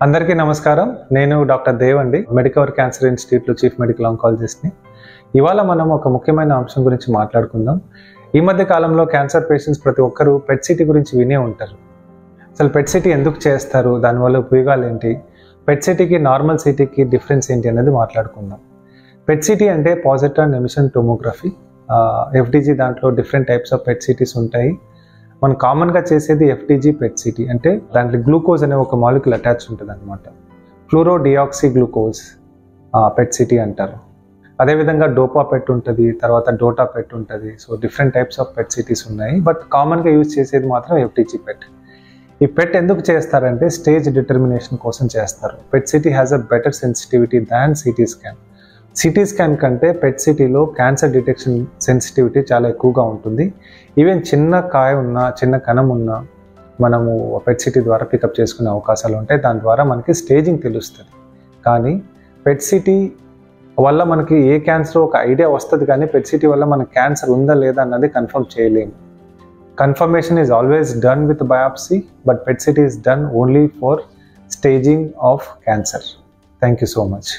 అందరికీ నమస్కారం. నేను డాక్టర్ దేవ్ అండి, మెడికవర్ క్యాన్సర్ ఇన్స్టిట్యూట్లో చీఫ్ మెడికల్ ఆంకాలజిస్ట్ని. ఇవాళ మనం ఒక ముఖ్యమైన అంశం గురించి మాట్లాడుకుందాం. ఈ మధ్య కాలంలో క్యాన్సర్ పేషెంట్స్ ప్రతి ఒక్కరూ పెట్ సిటీ గురించి వినే ఉంటారు. అసలు పెట్ సిటీ ఎందుకు చేస్తారు, దానివల్ల ఉపయోగాలు ఏంటి, పెట్ సిటీకి నార్మల్ సిటీకి డిఫరెన్స్ ఏంటి అనేది మాట్లాడుకుందాం. పెట్ సిటీ అంటే పాజిట్రాన్ ఎమిషన్ టోమోగ్రఫీ, ఎఫ్డిజీ. దాంట్లో different types of pet cities ఉంటాయి. మనం కామన్గా చేసేది ఎఫ్డిజీ పెట్ సిటీ. అంటే దాంట్లో గ్లూకోజ్ అనే ఒక మాలిక్యూల్ అటాచ్ ఉంటుంది అనమాట. Fluoro deoxy glucose PET CT అంటారు. అదేవిధంగా డోపా పెట్ ఉంటుంది, తర్వాత డోటా పెట్ ఉంటుంది. So different types of pet cities ఉన్నాయి, బట్ కామన్గా యూజ్ చేసేది మాత్రం ఎఫ్డిజీ పెట్. ఈ పెట్ ఎందుకు చేస్తారంటే స్టేజ్ డిటర్మినేషన్ కోసం చేస్తారు. PET CT has a better sensitivity than CT scan. CT scan కంటే పెట్ సిటీలో క్యాన్సర్ డిటెక్షన్ సెన్సిటివిటీ చాలా ఎక్కువగా ఉంటుంది. ఈవెన్ చిన్న కాయ ఉన్నా, చిన్న కణం ఉన్నా మనము పెట్ సిటీ ద్వారా పికప్ చేసుకునే అవకాశాలు ఉంటాయి. దాని ద్వారా మనకి స్టేజింగ్ తెలుస్తుంది. కానీ పెట్ సిటీ వల్ల మనకి ఏ క్యాన్సర్ ఒక ఐడియా వస్తుంది, కానీ పెట్ సిటీ వల్ల మనకి క్యాన్సర్ ఉందా లేదా అన్నది కన్ఫర్మ్ చేయలేము. Confirmation is always done with biopsy, but PET CT is done only for staging of cancer. Thank you so much.